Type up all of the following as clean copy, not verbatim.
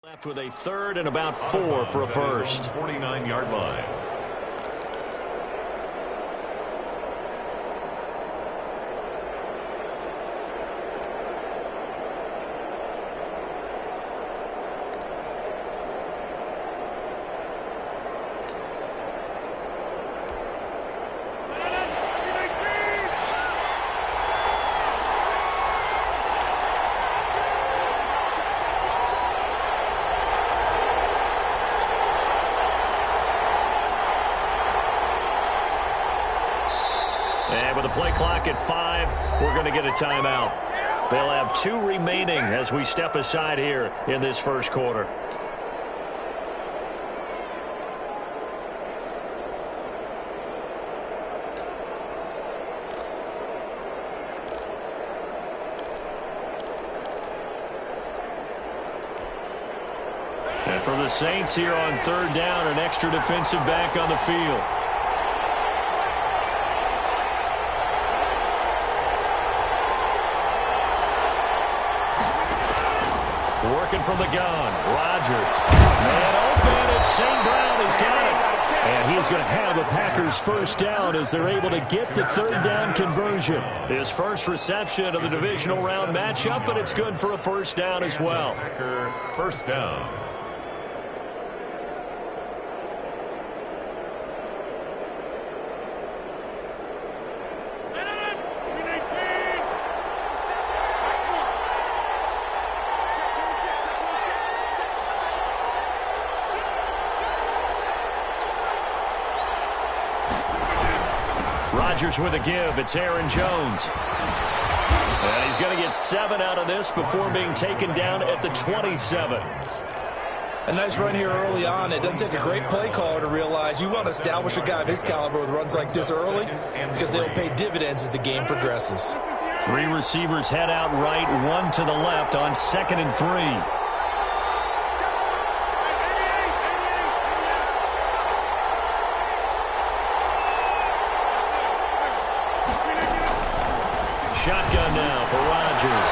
Left with a third and about 4 for a first. 49-yard line. And with the play clock at 5, we're going to get a timeout. They'll have 2 remaining as we step aside here in this first quarter. And for the Saints here on third down, an extra defensive back on the field. Working from the gun, Rodgers. Man open, and St. Brown has got it. And he's going to have the Packers first down as they're able to get the third down conversion. His first reception of the divisional round matchup, but it's good for a first down as well. Packer first down. Rodgers with a give. It's Aaron Jones. And he's going to get 7 out of this before being taken down at the 27. A nice run here early on. It doesn't take a great play caller to realize you want to establish a guy of his caliber with runs like this early because they'll pay dividends as the game progresses. 3 receivers head out right, 1 to the left on 2nd and 3. Shotgun now for Rodgers.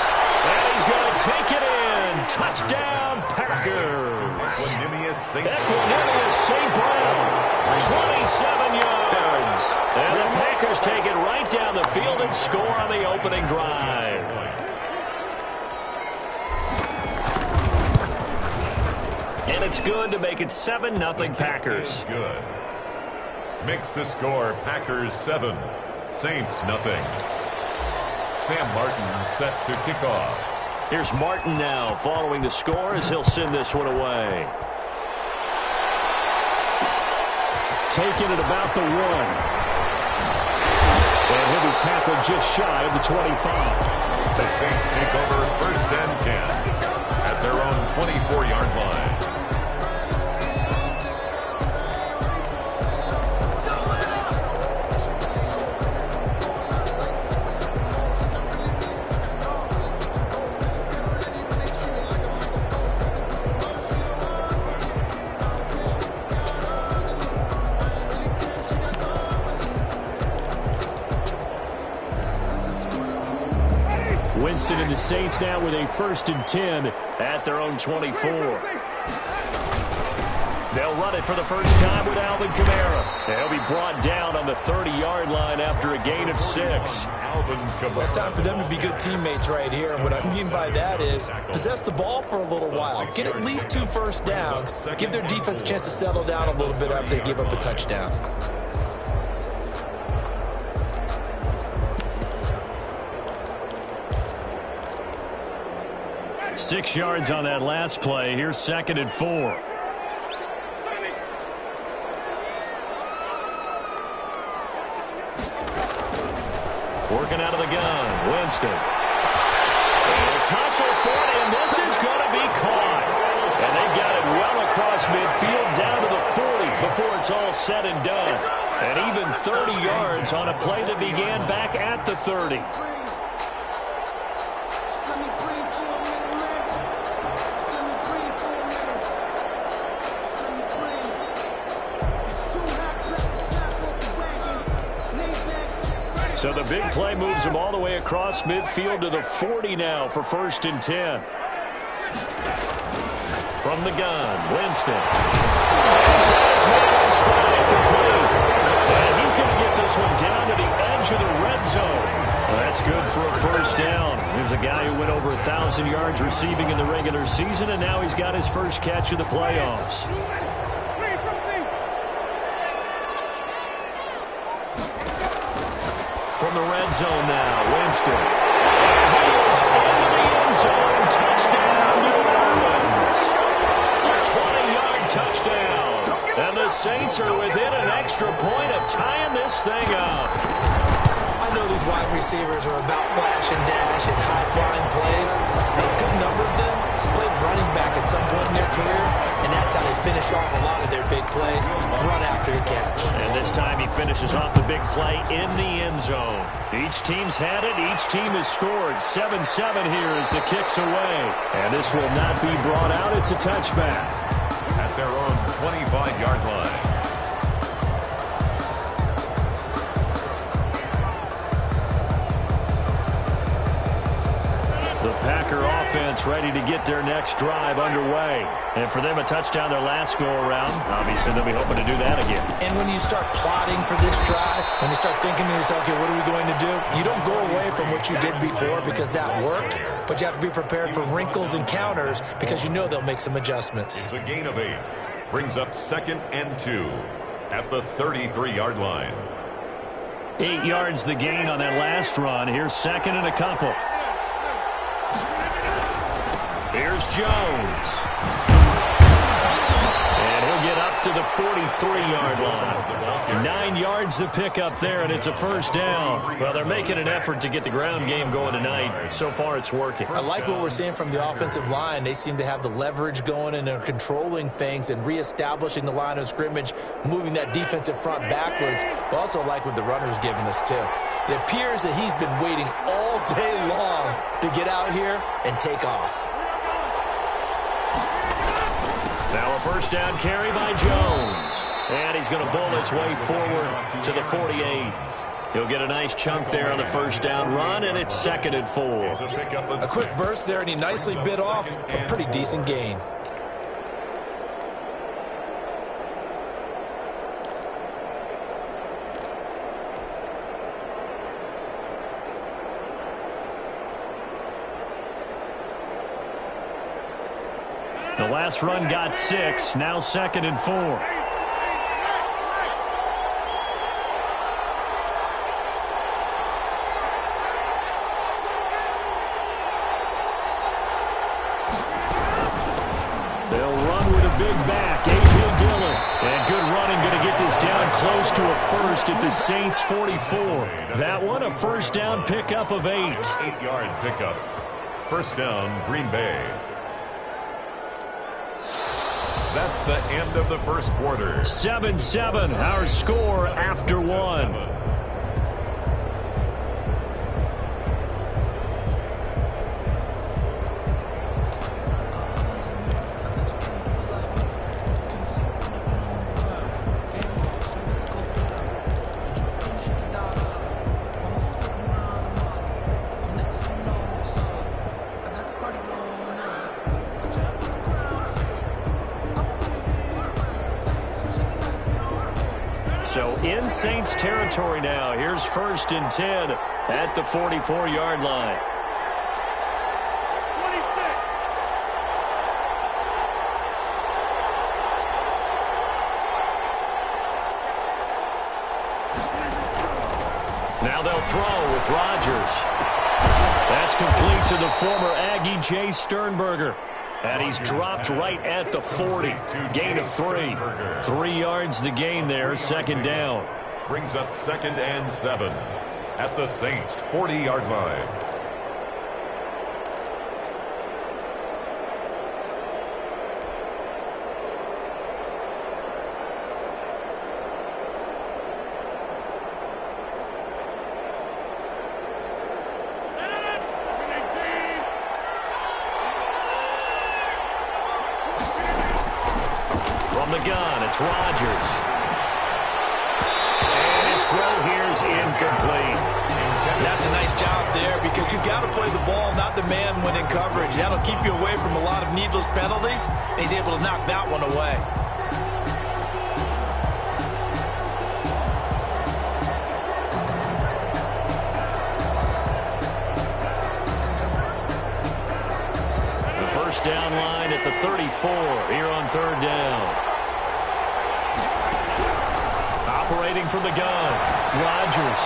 And he's going to take it in. Touchdown, Packers. Equanimous St. Brown. 27 yards. And the Packers take it right down the field and score on the opening drive. And it's good to make it 7-0 Packers. Good. Makes the score Packers 7, Saints nothing. Sam Martin set to kick off. Here's Martin now following the score as he'll send this one away. Taking it about the 1. And he'll be tackled just shy of the 25. The Saints take over 1st and 10 at their own 24-yard line. Winston and the Saints now with a 1st and 10 at their own 24. They'll run it for the first time with Alvin Kamara. They'll be brought down on the 30-yard line after a gain of 6. Alvin Kamara. Well, it's time for them to be good teammates right here. And what I mean by that is possess the ball for a little while. Get at least 2 first downs. Give their defense a chance to settle down a little bit after they give up a touchdown. 6 yards on that last play. Here's 2nd and 4. Working out of the gun, Winston. A tussle for it, and this is going to be caught. And they've got it well across midfield down to the 40 before it's all said and done. And even 30 yards on a play that began back at the 30. So the big play moves him all the way across midfield to the 40 now for 1st and 10. From the gun, Winston. He's got his man on strike, complete. And he's going to get this one down to the edge of the red zone. Well, that's good for a first down. There's a guy who went over 1,000 yards receiving in the regular season, and now he's got his first catch in the playoffs. From the red zone now, Winston. He is into the end zone. Touchdown, New Orleans. A 20-yard touchdown. And the Saints are within an extra point of tying this thing up. I know these wide receivers are about flash and dash and high-flying plays. A good number of them played running back at some point in their career, and that's how they finish off a lot of their big plays, run after the catch. And this time he finishes off the big play in the end zone. Each team's had it. Each team has scored. 7-7 here as the kick's away. And this will not be brought out. It's a touchback. At their own 25-yard line. The Packer offense ready to get their next drive underway. And for them, a touchdown their last go-around. Obviously, they'll be hoping to do that again. And when you start plotting for this drive, when you start thinking to yourself, okay, what are we going to do? You don't go away from what you did before because that worked, but you have to be prepared for wrinkles and counters because you know they'll make some adjustments. It's a gain of 8. Brings up 2nd and 2 at the 33-yard line. 8 yards the gain on that last run. Here's 2nd and a couple. Here's Jones. And he'll get up to the 43-yard line. 9 yards to pick up there, and it's a first down. Well, they're making an effort to get the ground game going tonight. So far, it's working. I like what we're seeing from the offensive line. They seem to have the leverage going, and they're controlling things and reestablishing the line of scrimmage, moving that defensive front backwards. But also like what the runner's giving us, too. It appears that he's been waiting all day long to get out here and take off. Now a first down carry by Jones. And he's going to bull his way forward to the 48. He'll get a nice chunk there on the first down run, and it's 2nd and 4. A quick burst there, and he nicely bit off a pretty decent gain. The last run got 6, now 2nd and 4. They'll run with a big back, A.J. Dillon. And good running, going to get this down close to a first at the Saints 44. That one, a first down pickup of 8. 8-yard pickup. First down, Green Bay. That's the end of the first quarter. 7-7, our score after 1. So in Saints territory now. Here's 1st and 10 at the 44-yard line. Now they'll throw with Rodgers. That's complete to the former Aggie Jay Sternberger. And he's dropped right at the 40. Gain of 3. 3 yards the gain there, 2nd down. Brings up 2nd and 7 at the Saints 40-yard line. The gun, it's Rodgers. And his throw here is incomplete. That's a nice job there because you've got to play the ball, not the man when in coverage. That'll keep you away from a lot of needless penalties, and he's able to knock that one away. First down line at the 34 here on third down. Operating from the gun, Rodgers.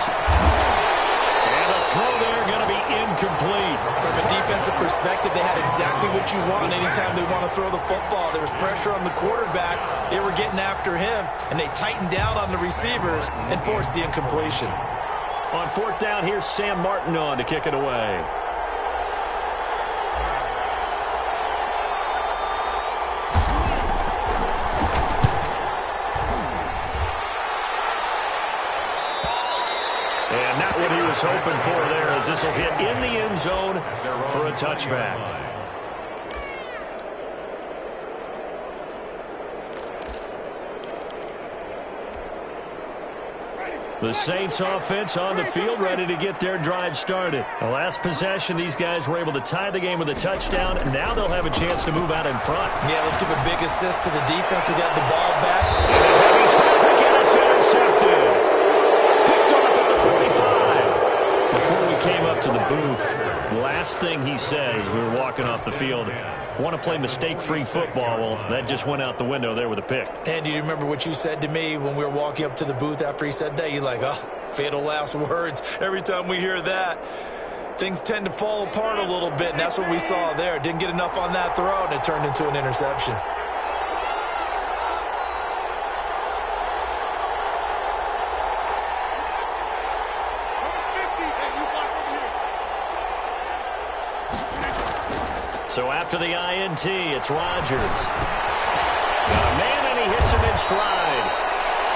And a throw there going to be incomplete. From a defensive perspective, they had exactly what you want anytime they want to throw the football. There was pressure on the quarterback. They were getting after him, and they tightened down on the receivers and forced the incompletion. On fourth down, here's Sam Martin on to kick it away. And not what he was hoping for there, as this will hit in the end zone for a touchback. The Saints offense on the field, ready to get their drive started. The last possession, these guys were able to tie the game with a touchdown, and now they'll have a chance to move out in front. Yeah, let's give a big assist to the defense who got the ball back. Heavy traffic, and it's intercepted. Picked off at the 45. Before we came up to the booth, last thing he said as we were walking off the field, want to play mistake-free football. Well, that just went out the window there with a pick. And do you remember what you said to me when we were walking up to the booth after he said that? You're like, oh, fatal last words. Every time we hear that, things tend to fall apart a little bit, and that's what we saw there. Didn't get enough on that throw, and it turned into an interception. So after the INT, it's Rodgers. Got a man, and he hits him in stride.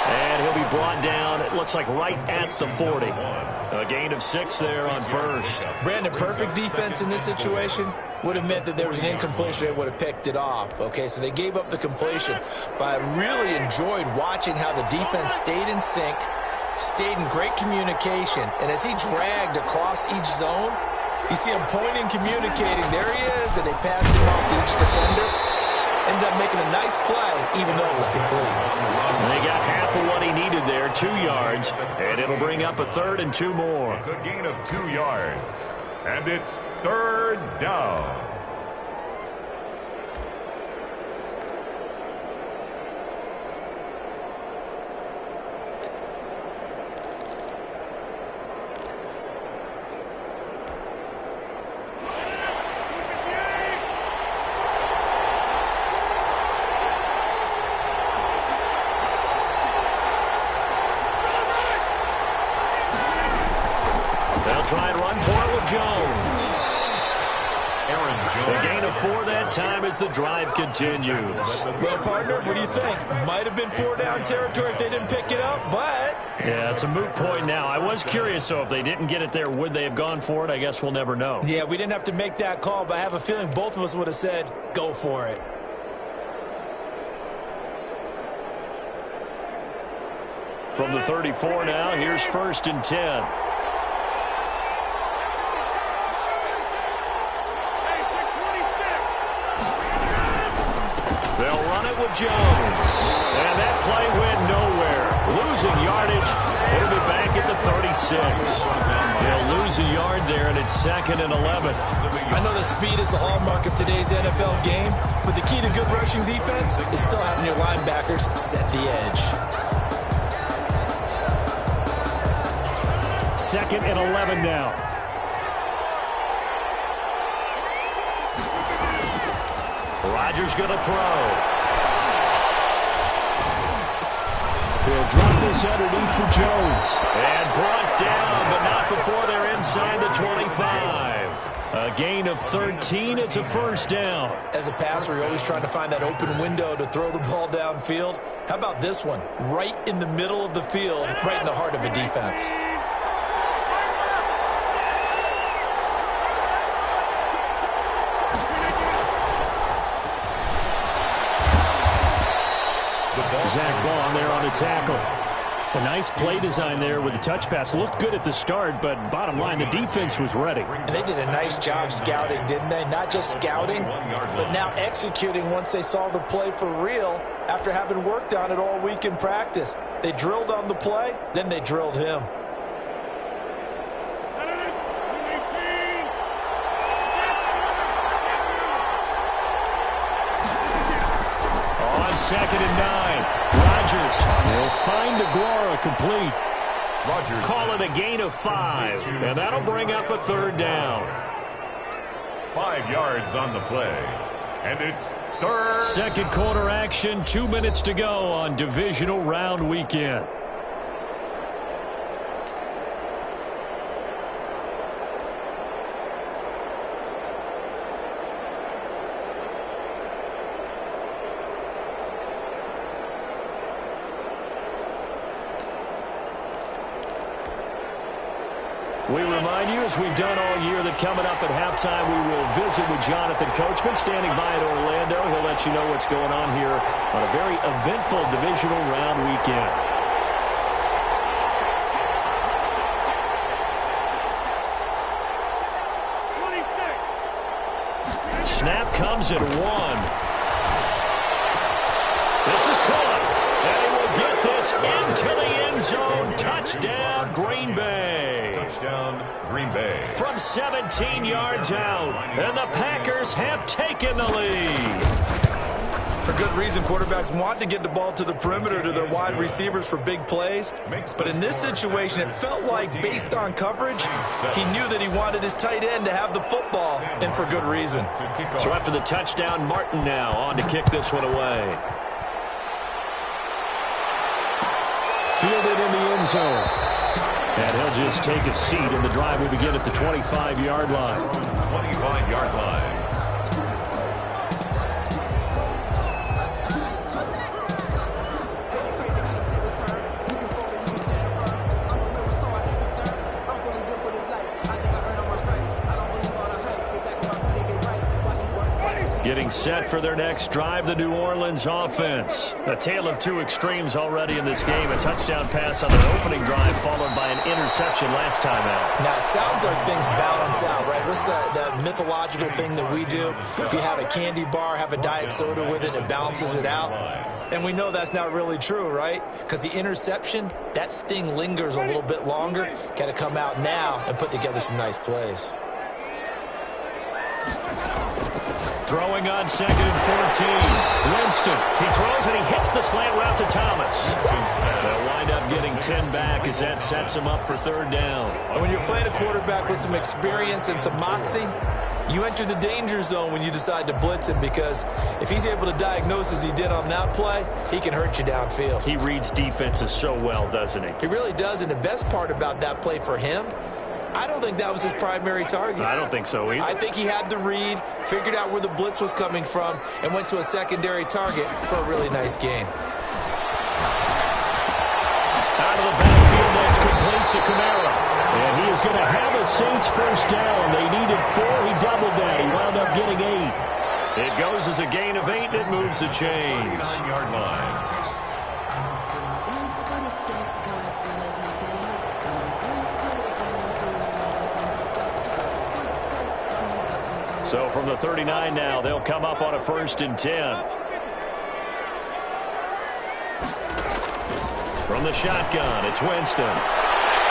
And he'll be brought down, it looks like right at the 40. A gain of 6 there on first. Brandon, perfect defense in this situation would have meant that there was an incompletion that would have picked it off. Okay, so they gave up the completion. But I really enjoyed watching how the defense stayed in sync, stayed in great communication, and as he dragged across each zone, you see him pointing, communicating. There he is, and they passed him off to each defender. Ended up making a nice play, even though it was complete. And they got half of what he needed there, 2 yards, and it'll bring up a 3rd and 2 more. It's a gain of 2 yards, and it's 3rd down. Try and run for it with Jones. A gain of 4 that time as the drive continues. Well, partner, what do you think? Might have been 4-down territory if they didn't pick it up, but... Yeah, it's a moot point now. I was curious, so if they didn't get it there, would they have gone for it? I guess we'll never know. Yeah, we didn't have to make that call, but I have a feeling both of us would have said, go for it. From the 34 now, here's 1st and 10. They'll run it with Jones. And that play went nowhere. Losing yardage. It'll be back at the 36. They'll lose a yard there, and it's 2nd and 11. I know that speed is the hallmark of today's NFL game, but the key to good rushing defense is still having your linebackers set the edge. 2nd and 11 now. Rodgers going to throw. He'll drop this underneath for Jones. And brought down, but not before they're inside the 25. A gain of 13. It's a 1st down. As a passer, you're always trying to find that open window to throw the ball downfield. How about this one? Right in the middle of the field, right in the heart of a defense. Zach Bond there on the tackle. A nice play design there with the touch pass. Looked good at the start, but bottom line, the defense was ready. And they did a nice job scouting, didn't they? Not just scouting, but now executing once they saw the play for real after having worked on it all week in practice. They drilled on the play, then they drilled him. On 2nd and 9, Rodgers. They'll find Aguara complete. Rodgers. Call it a gain of 5, and that'll bring up a 3rd down. 5 yards on the play, and it's 3rd. Second quarter action, 2 minutes to go on divisional round weekend. We remind you, as we've done all year, that coming up at halftime, we will visit with Jonathan Coachman, standing by in Orlando. He'll let you know what's going on here on a very eventful divisional round weekend. Snap comes at 1. This is caught, and he will get this into the end zone. Touchdown, Green Bay. Touchdown, Green Bay. From 17 yards out, and the Packers have taken the lead. For good reason, quarterbacks want to get the ball to the perimeter to their wide receivers for big plays. But in this situation, it felt like, based on coverage, he knew that he wanted his tight end to have the football, and for good reason. So after the touchdown, Martin now on to kick this one away. Fielded in the end zone. And he'll just take a seat, and the drive will begin at the 25-yard line. 25-yard line. Getting set for their next drive, the New Orleans offense. A tale of two extremes already in this game. A touchdown pass on their opening drive, followed by an interception last time out. Now, it sounds like things balance out, right? What's that mythological thing that we do? If you have a candy bar, have a diet soda with it, it balances it out. And we know that's not really true, right? Because the interception, that sting lingers a little bit longer. Got to come out now and put together some nice plays. Throwing on 2nd and 14. Winston. He throws and he hits the slant route to Thomas. They'll wind up getting 10 back as that sets him up for 3rd down. And when you're playing a quarterback with some experience and some moxie, you enter the danger zone when you decide to blitz him, because if he's able to diagnose as he did on that play, he can hurt you downfield. He reads defenses so well, doesn't he? He really does, and the best part about that play for him, I don't think that was his primary target. I don't think so either. I think he had the read, figured out where the blitz was coming from, and went to a secondary target for a really nice gain. Out of the backfield, that's complete to Kamara. And he is going to have a Saints first down. They needed 4. He doubled that. He wound up getting 8. It goes as a gain of 8, and it moves the chains. 9-yard line. So from the 39 now, they'll come up on a 1st and 10. From the shotgun, it's Winston.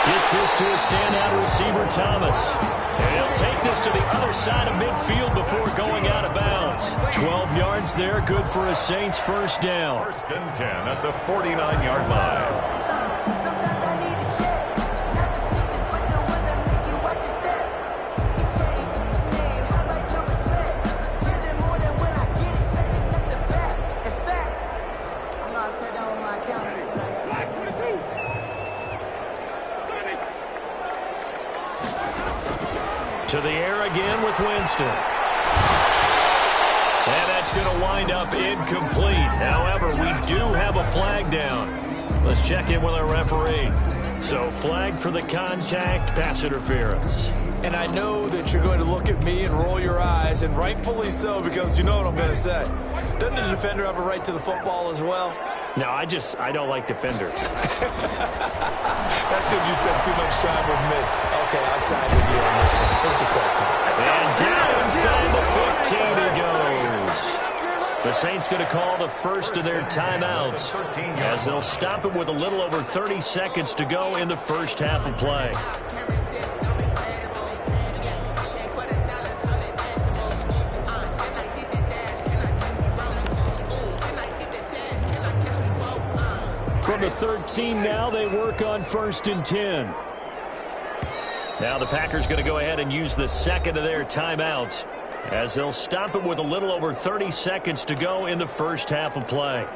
Gets this to a standout receiver, Thomas. And he'll take this to the other side of midfield before going out of bounds. 12 yards there, good for a Saints first down. 1st and 10 at the 49-yard line. To the air again with Winston. And that's going to wind up incomplete. However, we do have a flag down. Let's check in with our referee. So, flag for the contact, pass interference. And I know that you're going to look at me and roll your eyes, and rightfully so, because you know what I'm going to say. Doesn't the defender have a right to the football as well? No, I don't like defenders. That's because you spend too much time with me. Okay, I'll side with you on this one. Here's the quote. And down inside the 15 he goes. The Saints going to call the first of their timeouts as they'll stop it with a little over 30 seconds to go in the first half of play. From the 13 now, they work on 1st and 10. Now the Packers going to go ahead and use the second of their timeouts as they'll stop it with a little over 30 seconds to go in the first half of play.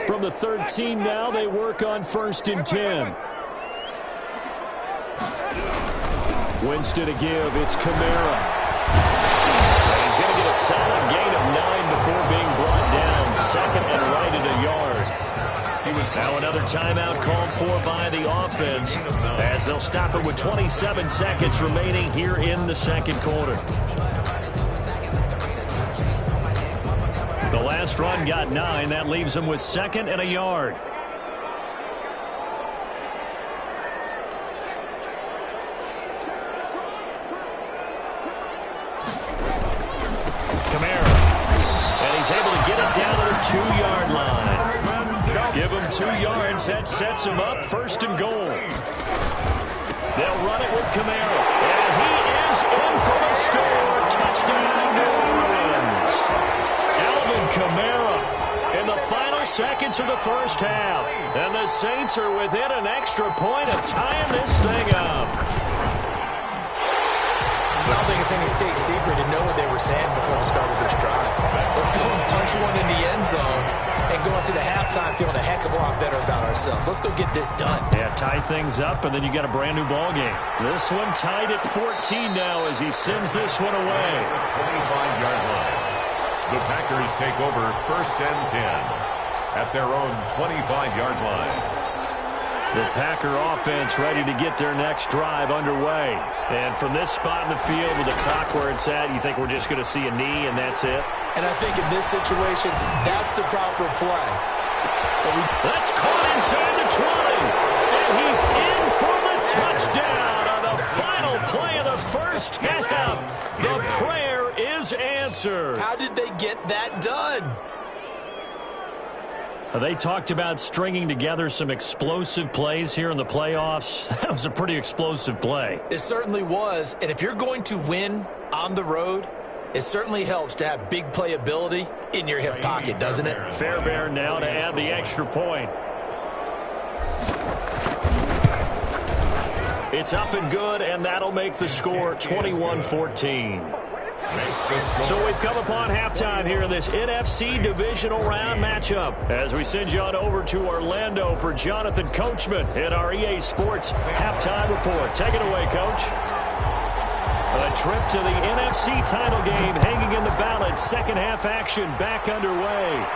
From the 13 now, they work on 1st and 10. Winston to give. It's Kamara. He's going to get a solid gain of 9 before being brought down. Second and right at a yard. Now another timeout called for by the offense as they'll stop it with 27 seconds remaining here in the second quarter. The last run got 9. That leaves them with 2nd and a yard. Kamara. And he's able to get it down to the 2-yard line. Give him 2 yards. That sets him up 1st and goal. They'll run it with Kamara. And he is in for the score. Touchdown, New Orleans. Alvin Kamara in the final seconds of the first half. And the Saints are within an extra point of tying this thing up. I don't think it's any state secret to know what they were saying before the start of this drive. Let's go and punch one in the end zone and go into the halftime feeling a heck of a lot better about ourselves. Let's go get this done. Yeah, tie things up, and then you got a brand new ball game. This one tied at 14 now as he sends this one away. 25-yard line. The Packers take over 1st and 10 at their own 25-yard line. The Packer offense ready to get their next drive underway. And from this spot in the field with the clock where it's at, you think we're just going to see a knee and that's it? And I think in this situation, that's the proper play. That's caught inside the 20. And he's in for the touchdown on the final play of the first half. The prayer is answered. How did they get that done? They talked about stringing together some explosive plays here in the playoffs. That was a pretty explosive play. It certainly was. And if you're going to win on the road, it certainly helps to have big playability in your hip pocket, doesn't it? Fairbairn now to add the extra point. It's up and good, and that'll make the score 21-14. So we've come upon halftime here in this NFC divisional round matchup as we send you on over to Orlando for Jonathan Coachman in our EA Sports halftime report. Take it away, Coach. A trip to the NFC title game hanging in the balance. Second half action back underway.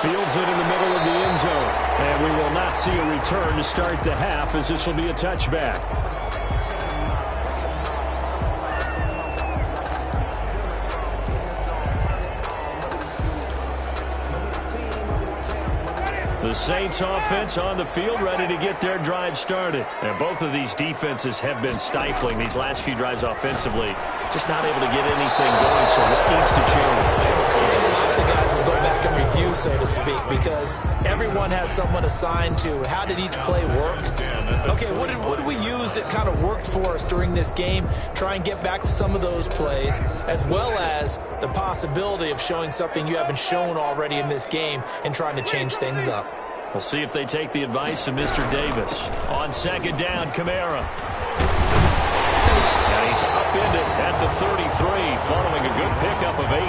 Fields it in the middle of the end zone. And we will not see a return to start the half as this will be a touchback. The Saints offense on the field ready to get their drive started. And both of these defenses have been stifling these last few drives offensively. Just not able to get anything going, so what needs to change? And a lot of the guys will go back and review, so to speak, because everyone has someone assigned to how did each play work. Okay, what did we use that kind of worked for us during this game? Try and get back to some of those plays, as well as the possibility of showing something you haven't shown already in this game and trying to change things up. We'll see if they take the advice of Mr. Davis. On second down, Kamara. And he's upended at the 33 following a good pickup of 8.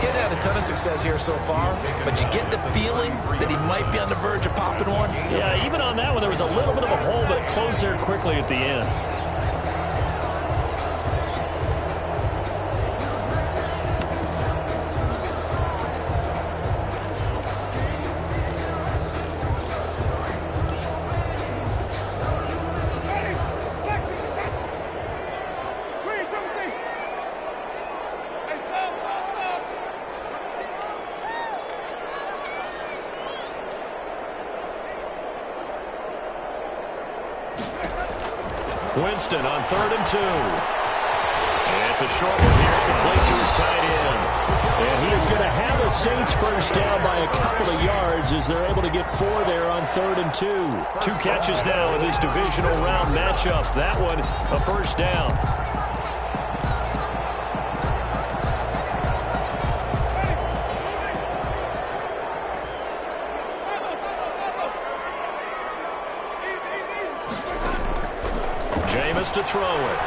He had a ton of success here so far, but you get the feeling that he might be on the verge of popping one. Yeah, even on that one, there was a little bit of a hole, but it closed there quickly at the end. Winston on 3rd and 2. And it's a short one here, complete to his tight end. And he is going to have a Saints first down by a couple of yards as they're able to get 4 there on 3rd and 2. 2 catches now in this divisional round matchup. That one, a first down. Jameis to throw it.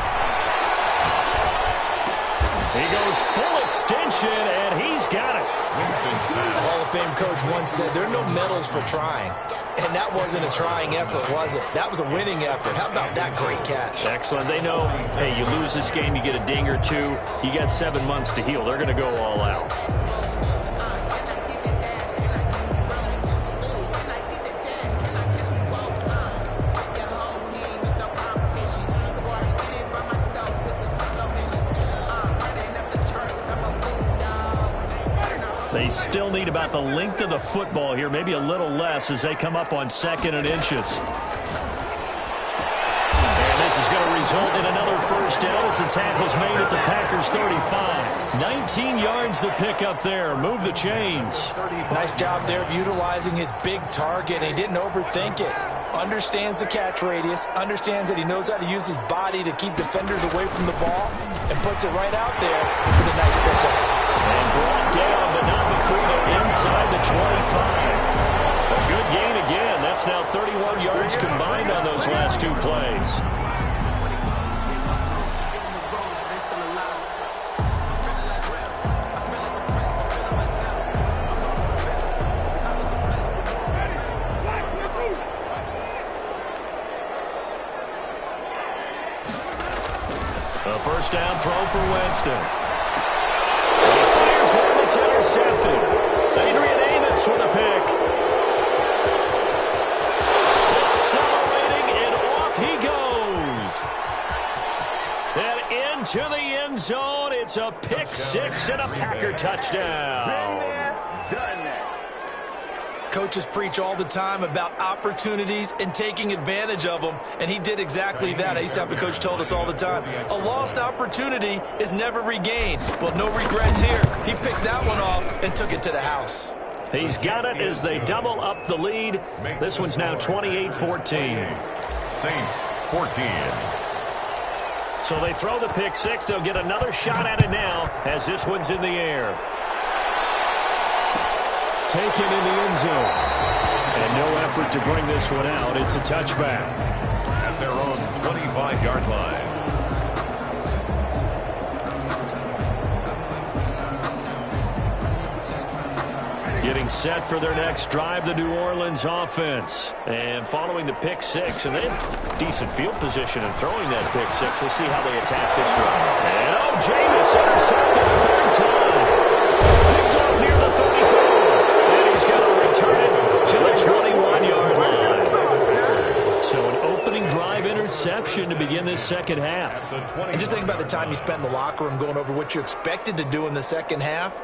He goes full extension, and he's got it. Hall of Fame coach once said, there are no medals for trying. And that wasn't a trying effort, was it? That was a winning effort. How about that great catch? Excellent. They know, hey, you lose this game, you get a ding or two. You got 7 months to heal. They're going to go all out. They still need about the length of the football here, maybe a little less as they come up on 2nd and inches. And this is going to result in another first down as the tackle's made at the Packers 35. 19 yards the pick up there. Move the chains. Nice job there of utilizing his big target. He didn't overthink it. Understands the catch radius. Understands that he knows how to use his body to keep defenders away from the ball. And puts it right out there for the nice pickup. And brought down, but not before they're inside the 25. A good gain again. That's now 31 yards combined on those last 2 plays. A first down throw for Winston. He fires one that's intercepted. Adrian Amos with a pick. Accelerating, and off he goes. And into the end zone. It's a pick 6 and a Packer touchdown. Coaches preach all the time about opportunities and taking advantage of them, and he did exactly that. I used to have a coach told us all the time, a lost opportunity is never regained. Well, no regrets here. He picked that one off and took it to the house. He's got it as they double up the lead. This one's now 28-14. Saints 14. So they throw the pick 6. They'll get another shot at it now as this one's in the air. Taken in the end zone. And no effort to bring this one out. It's a touchback. At their own 25-yard line. Getting set for their next drive, the New Orleans offense. And following the pick 6, and they have decent field position in throwing that pick 6. We'll see how they attack this one. And Jameis intercepted the 3rd time. Picked off near the 34. And he's going to return it to the 21-yard line. So an opening drive interception to begin this second half. And just think about the time you spent in the locker room going over what you expected to do in the second half.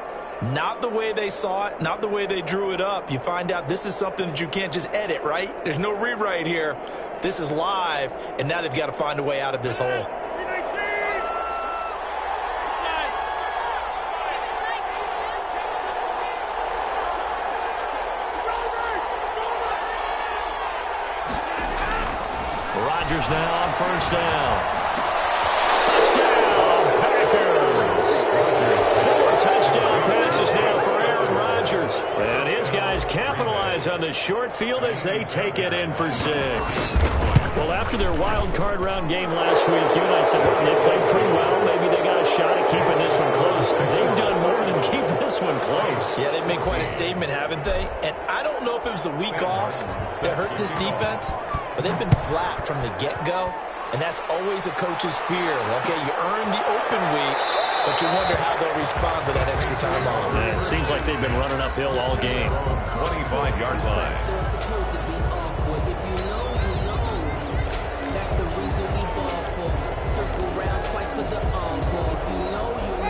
Not the way they saw it, not the way they drew it up. You find out this is something that you can't just edit, right? There's no rewrite here. This is live, and now they've got to find a way out of this hole. Rodgers now on first down. Touchdown, Packers. 4 touchdown passes now for Aaron Rodgers. And his guys capitalize on the short field as they take it in for 6. Well, after their wild card round game last week, you and I said they played pretty well. Maybe they got a shot at keeping this one close. They've done more than keep this one close. Yeah, they've made quite a statement, haven't they? And I don't know if it was the week off that hurt this defense, but they've been flat from the get-go, and that's always a coach's fear. Okay, you earn the open week, but you wonder how they'll respond with that extra time off. Yeah, it seems like they've been running uphill all game. 25-yard line.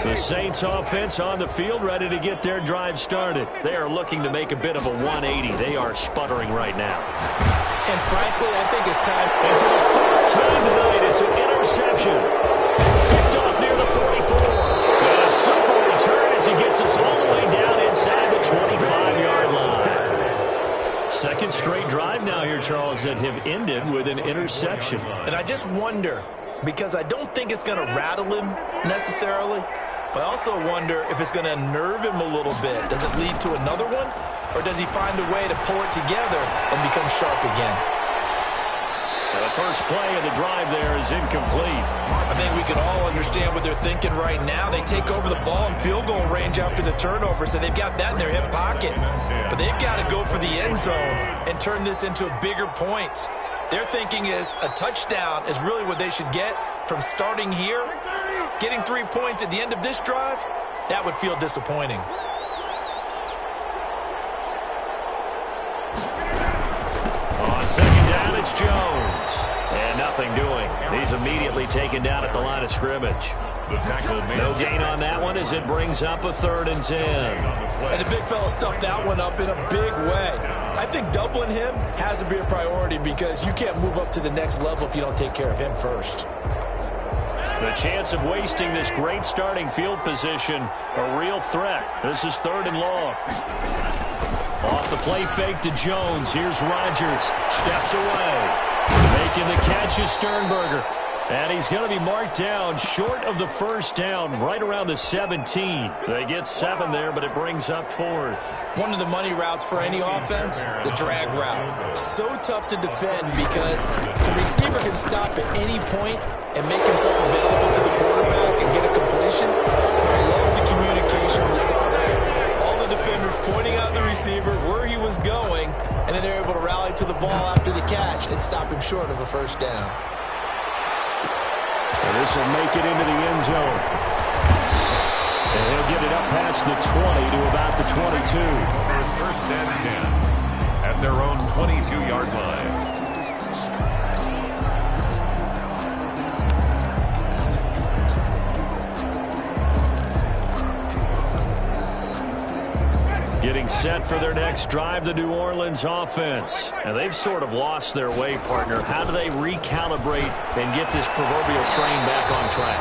The Saints offense on the field, ready to get their drive started. They are looking to make a bit of a 180. They are sputtering right now. And frankly, I think it's time. And for the fourth time tonight, it's an interception. Picked off near the 44. And a super return as he gets us all the way down inside the 25-yard line. Second straight drive now here, Charles, that have ended with an interception. And I just wonder, because I don't think it's going to rattle him necessarily, but I also wonder if it's going to unnerve him a little bit. Does it lead to another one? Or does he find a way to pull it together and become sharp again? Now the first play of the drive there is incomplete. I think we can all understand what they're thinking right now. They take over the ball in field goal range after the turnover, so they've got that in their hip pocket. But they've got to go for the end zone and turn this into a bigger point. Their thinking is a touchdown is really what they should get from starting here. Getting 3 points at the end of this drive, that would feel disappointing. On second down, it's Jones. And nothing doing. He's immediately taken down at the line of scrimmage. No gain on that one as it brings up a 3rd and 10. And the big fella stuffed that one up in a big way. I think doubling him has to be a priority because you can't move up to the next level if you don't take care of him first. The chance of wasting this great starting field position, a real threat. This is 3rd and long. Off the play fake to Jones. Here's Rodgers. Steps away. Making the catch is Sternberger. And he's going to be marked down short of the first down, right around the 17. They get 7 there, but it brings up 4th. One of the money routes for any offense, the drag route. So tough to defend because the receiver can stop at any point and make himself available to the quarterback and get a completion. I love the communication we saw there. All the defenders pointing out the receiver where he was going, and then they're able to rally to the ball after the catch and stop him short of a first down. And this will make it into the end zone. And he'll get it up past the 20 to about the 22. First and 10 at their own 22-yard line. Getting set for their next drive, the New Orleans offense. And they've sort of lost their way, partner. How do they recalibrate and get this proverbial train back on track?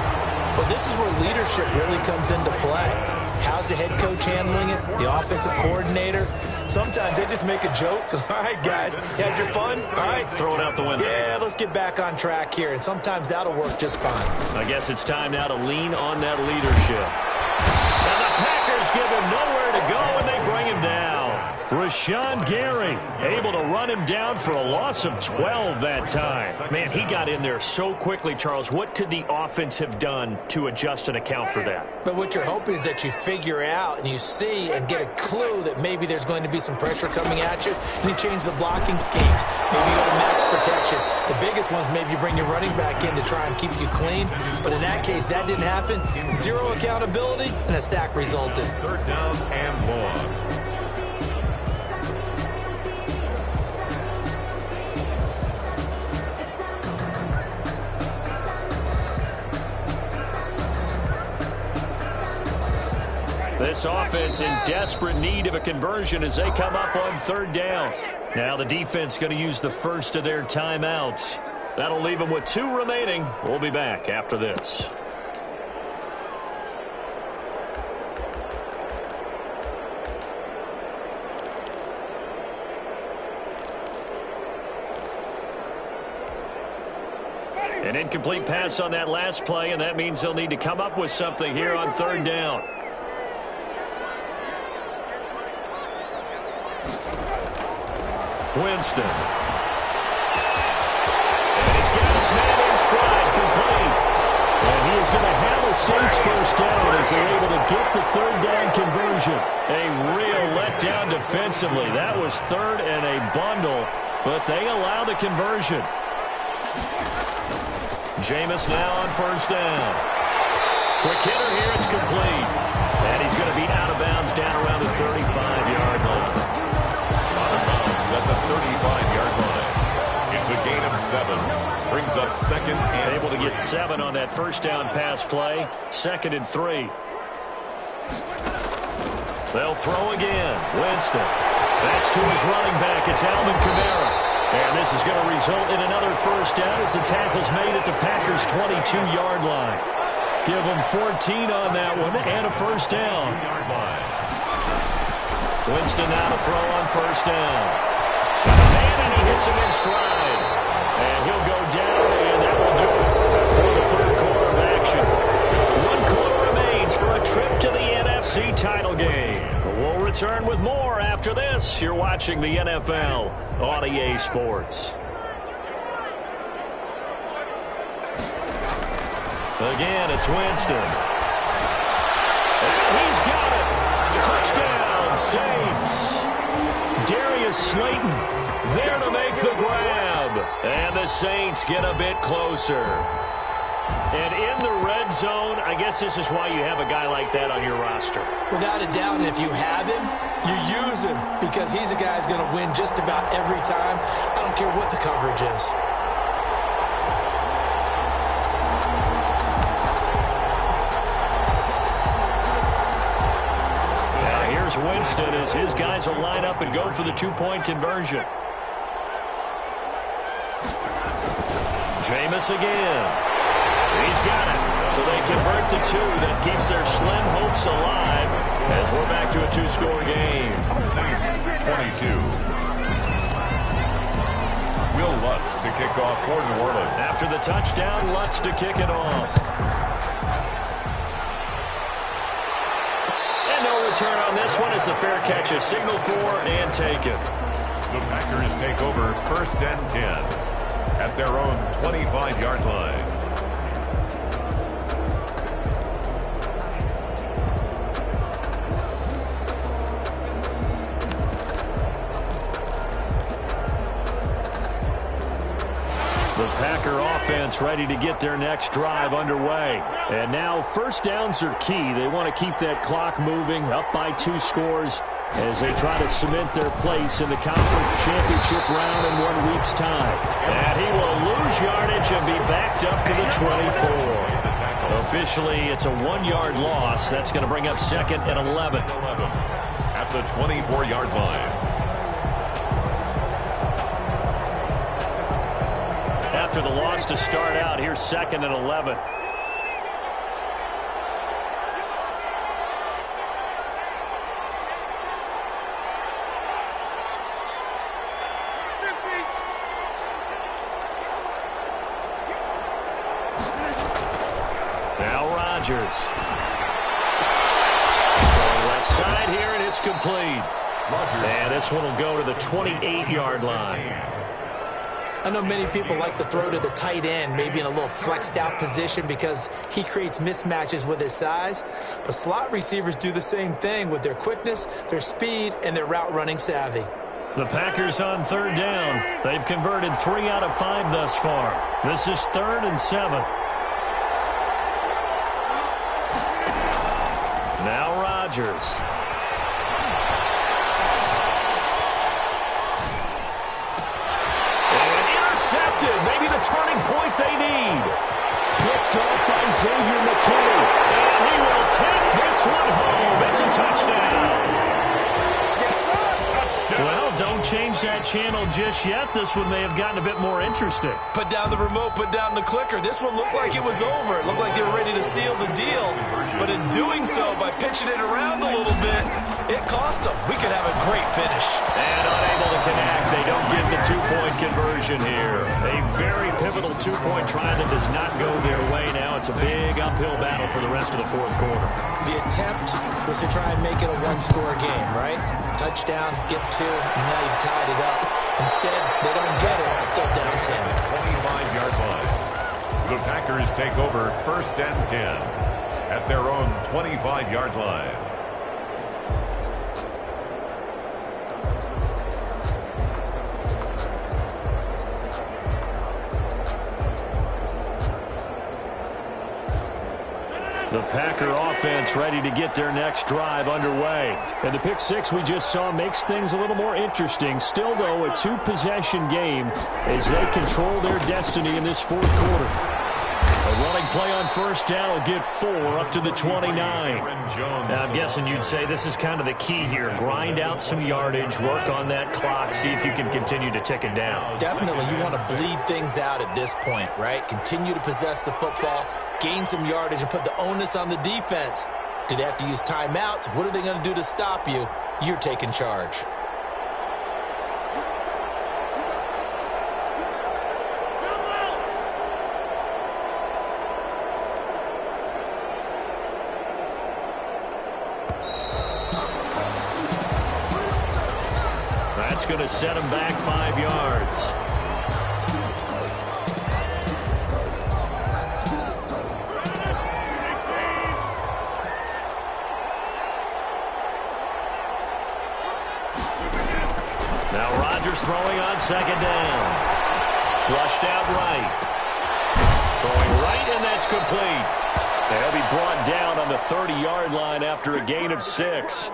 Well, this is where leadership really comes into play. How's the head coach handling it? The offensive coordinator? Sometimes they just make a joke. All right, guys, you had your fun? All right. Throw it out the window. Yeah, let's get back on track here. And sometimes that'll work just fine. I guess it's time now to lean on that leadership. And the Packers give him nowhere to go, and they bring him down. Rashawn Gary able to run him down for a loss of 12 that time. Man, he got in there so quickly, Charles. What could the offense have done to adjust and account for that? But what you're hoping is that you figure out and you see and get a clue that maybe there's going to be some pressure coming at you, and you change the blocking schemes. Maybe you go to max protection. The biggest one's maybe you bring your running back in to try and keep you clean. But in that case, that didn't happen. Zero accountability, and a sack resulted. 3rd down and long. This offense in desperate need of a conversion as they come up on 3rd down. Now the defense going to use the first of their timeouts. That'll leave them with 2 remaining. We'll be back after this. An incomplete pass on that last play, and that means they'll need to come up with something here on 3rd down. Winston. And he's got his man in stride, complete. And he is going to have a Saints first down as they're able to get the 3rd down conversion. A real letdown defensively. That was 3rd and a bundle, but they allow the conversion. Jameis now on 1st down. Quick hitter here, it's complete. And he's going to be out of bounds down around the 35-yard line. At the 35-yard line. It's a gain of 7. Brings up 2nd and able to get 7 on that first down pass play. 2nd and 3. They'll throw again. Winston. That's to his running back. It's Alvin Kamara. And this is going to result in another first down as the tackle's made at the Packers' 22-yard line. Give them 14 on that one and a first down. Winston now to throw on first down. And he hits him in stride. And he'll go down, and that will do it for the third quarter of action. 1 quarter remains for a trip to the NFC title game. We'll return with more after this. You're watching the NFL on EA Sports. Again, it's Winston. And he's got it. Touchdown, Saints. Darius Slayton there to make the grab. And the Saints get a bit closer. And in the red zone, I guess this is why you have a guy like that on your roster. Without a doubt, and if you have him, you use him because he's a guy who's going to win just about every time. I don't care what the coverage is. Now here's Winston as his guys will line up and go for the two-point conversion. Jameis again. He's got it. So they convert the two. That keeps their slim hopes alive as we're back to a two-score game. Saints 22. Will Lutz to kick off for New Orleans. After the touchdown, Lutz to kick it off. And no return on this one as the fair catch is signaled for and taken. The Packers take over 1st and 10 at their own 25-yard line. The Packer offense ready to get their next drive underway. And now first downs are key. They want to keep that clock moving, up by 2 scores as they try to cement their place in the conference championship round in 1 week's time. And he will lose yardage and be backed up to the 24. Officially, it's a 1-yard loss. That's going to bring up 2nd and 11. At the 24-yard line. After the loss to start out, here's 2nd and 11. Now Rodgers. Going left side here, and it's complete. And this one will go to the 28-yard line. I know many people like to throw to the tight end, maybe in a little flexed out position because he creates mismatches with his size. But slot receivers do the same thing with their quickness, their speed, and their route running savvy. The Packers on 3rd down. They've converted 3 out of 5 thus far. This is 3rd and 7. Now Rodgers. Maybe the turning point they need. Picked up by Xavier McKinney. And he will take this one home. It's a touchdown. Well, don't change that channel just yet. This one may have gotten a bit more interesting. Put down the remote, put down the clicker. This one looked like it was over. It looked like they were ready to seal the deal. But in doing so, by pitching it around a little bit, it cost them. We could have a great finish. And unable to connect. They don't get the 2-point conversion here. A very pivotal 2-point try that does not go their way now. It's a big uphill battle for the rest of the 4th quarter. The attempt was to try and make it a 1-score game, right? Touchdown, get 2, and now you've tied it up. Instead, they don't get it. Still down 10. 25-yard line. The Packers take over 1st and 10 at their own 25-yard line. The Packer offense ready to get their next drive underway. And the pick 6 we just saw makes things a little more interesting. Still, though, a 2-possession game as they control their destiny in this 4th quarter. A running play on first down will get 4 up to the 29. Now, I'm guessing you'd say this is kind of the key here. Grind out some yardage, work on that clock, see if you can continue to tick it down. Definitely, you want to bleed things out at this point, right? Continue to possess the football, gain some yardage, and put the onus on the defense. Do they have to use timeouts? What are they going to do to stop you? You're taking charge. That's going to set him back 5 yards. Now Rodgers throwing on second down. Flushed out right. Throwing right, and that's complete. They'll be brought down on the 30-yard line after a gain of 6.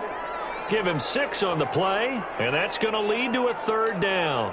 Give him 6 on the play, and that's going to lead to a third down.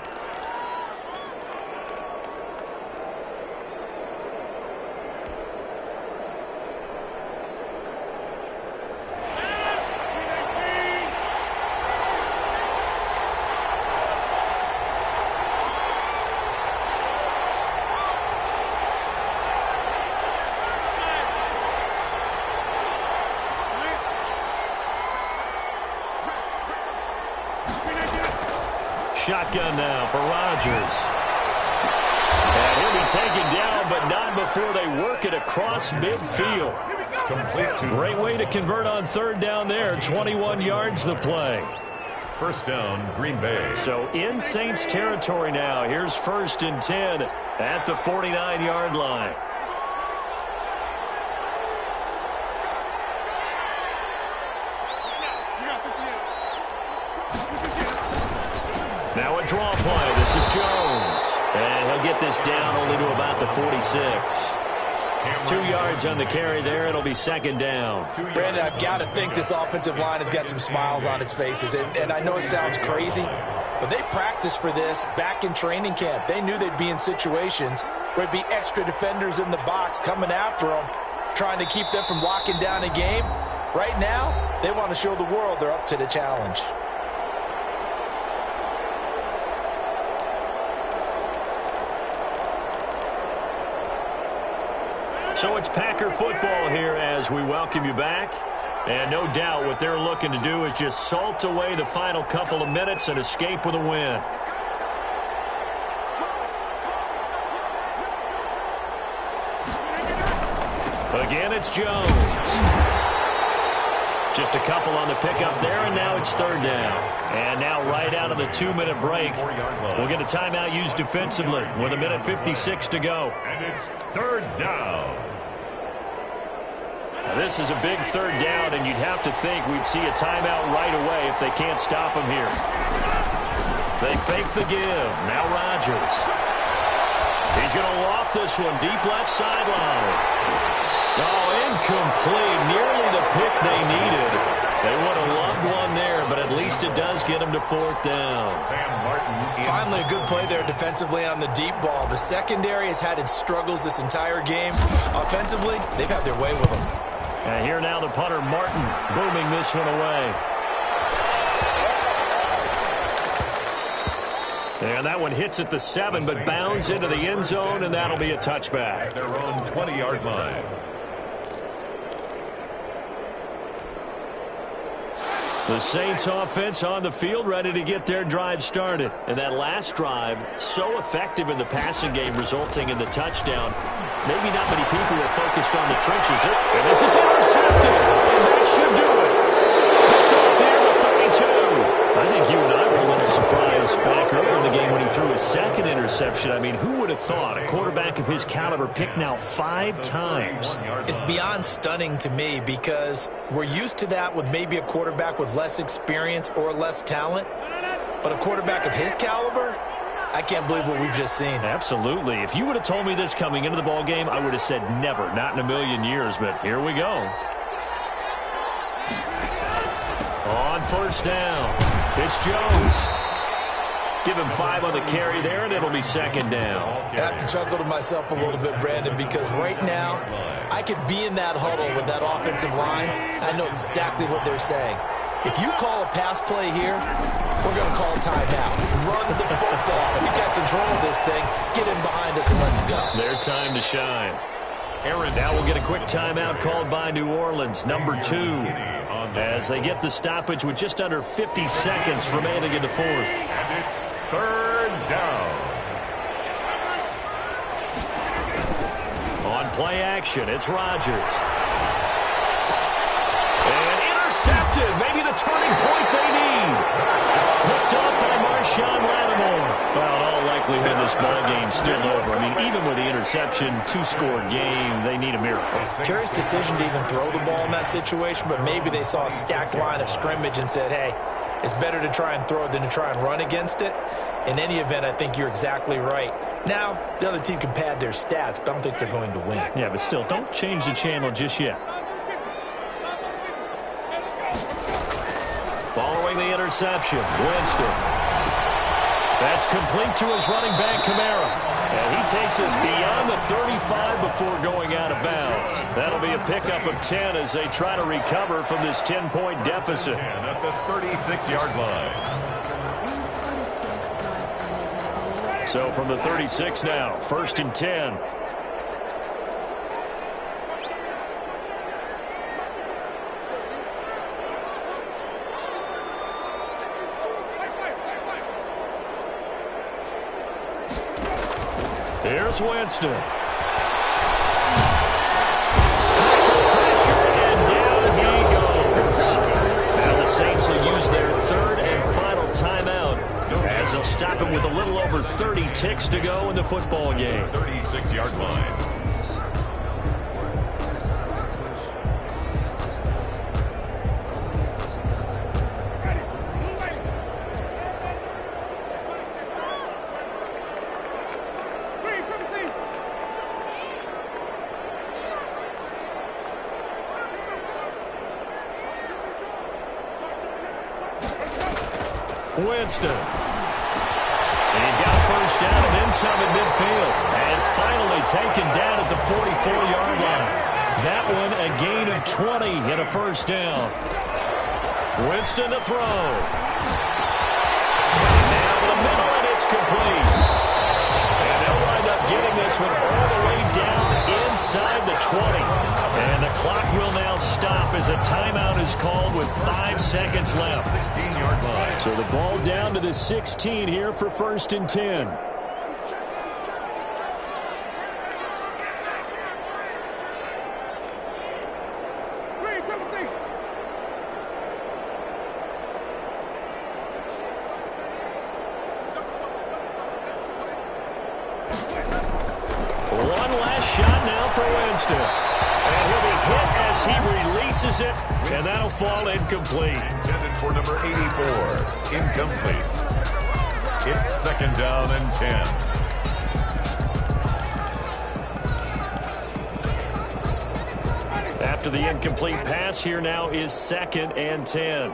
Shotgun now for Rodgers. And he'll be taken down, but not before they work it across midfield. Great way to convert on third down there. 21 yards the play. First down, Green Bay. So in Saints territory now. Here's 1st and 10 at the 49-yard line. Now a draw play. This is Jones. And he'll get this down only to about the 46. 2 yards on the carry there. It'll be second down. Brandon, I've got to think this offensive line has got some smiles on its faces. And I know it sounds crazy, but they practiced for this back in training camp. They knew they'd be in situations where it'd be extra defenders in the box coming after them, trying to keep them from locking down a game. Right now, they want to show the world they're up to the challenge. So it's Packer football here as we welcome you back. And no doubt what they're looking to do is just salt away the final couple of minutes and escape with a win. Again, it's Jones. Just a couple on the pickup there, and now it's third down. And now right out of the 2-minute break, we'll get a timeout used defensively with 1:56 to go. And it's third down. Now this is a big third down, and you'd have to think we'd see a timeout right away if they can't stop him here. They fake the give. Now Rodgers. He's going to loft this one deep left sideline. Oh, incomplete. Nearly the pick they needed. They would have loved one there, but at least it does get them to fourth down. Sam Martin. Finally, a good play there defensively on the deep ball. The secondary has had its struggles this entire game. Offensively, they've had their way with them. And here now the punter, Martin, booming this one away. And that one hits at the 7, but bounds into the end zone, and that'll be a touchback. At their own 20-yard line. The Saints offense on the field, ready to get their drive started. And that last drive, so effective in the passing game, resulting in the touchdown. Maybe not many people were focused on the trenches. And this is intercepted. And that should do it. Picked off there to 32. I think you and I were a little surprised back earlier in the game when he threw his second interception. I mean, who would have thought a quarterback of his caliber picked now 5 times? It's beyond stunning to me because we're used to that with maybe a quarterback with less experience or less talent. But a quarterback of his caliber, I can't believe what we've just seen. Absolutely. If you would have told me this coming into the ball game, I would have said never, not in a million years. But here we go. On first down, it's Jones. Give him 5 on the carry there, and it'll be second down. I have to chuckle to myself a little bit, Brandon, because right now I could be in that huddle with that offensive line. I know exactly what they're saying. If you call a pass play here, we're going to call timeout. Run the football. We got control of this thing. Get in behind us and let's go. Their time to shine. Aaron, now we'll get a quick timeout called by New Orleans, number 2, as they get the stoppage with just under 50 seconds remaining in the fourth. And it's third down. On play action, it's Rodgers. And intercepted. Maybe the turning point they need. Picked up by Marshawn Lattimore. Well, in all likelihood, this ball game's still over. I mean, even with the interception, 2-score game, they need a miracle. Curious decision to even throw the ball in that situation, but maybe they saw a stacked line of scrimmage and said, hey, it's better to try and throw it than to try and run against it. In any event, I think you're exactly right. Now, the other team can pad their stats, but I don't think they're going to win. Yeah, but still, don't change the channel just yet. Following the interception, Winston. That's complete to his running back, Kamara. And he takes us beyond the 35 before going out of bounds. That'll be a pickup of 10 as they try to recover from this 10-point deficit. At the 36-yard line. So from the 36 now, 1st and 10. Here's Winston. Pressure, and down he goes. Now the Saints will use their 3rd and final timeout as they'll stop him with a little over 30 ticks to go in the football game. 36-yard line. Winston. And he's got a first down and then some at midfield. And finally taken down at the 44-yard line. That one a gain of 20 and a first down. Winston to throw. Now to the middle, and it's complete. And they'll wind up getting this one all the way down inside the 20. And the clock will now stop as a timeout is called with 5 seconds left. 16-yard line. So the ball down to the 16 here for 1st and 10. One last shot now for Winston. And he'll be hit as he releases it, and that'll fall incomplete. Intended for number 84. Incomplete. It's 2nd down and 10. After the incomplete pass, here now is 2nd and 10.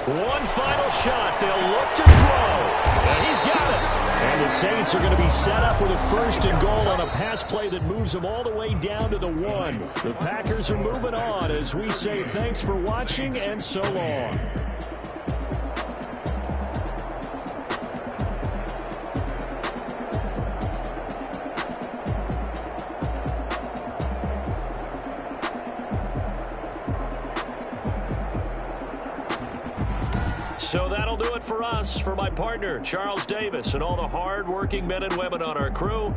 One final shot. They'll look to throw. And he's got it. And the Saints are going to be set up with a 1st and goal on a pass play that moves them all the way down to the 1. The Packers are moving on as we say thanks for watching and so long. So that'll do it for us. For my partner, Charles Davis, and all the hard-working men and women on our crew,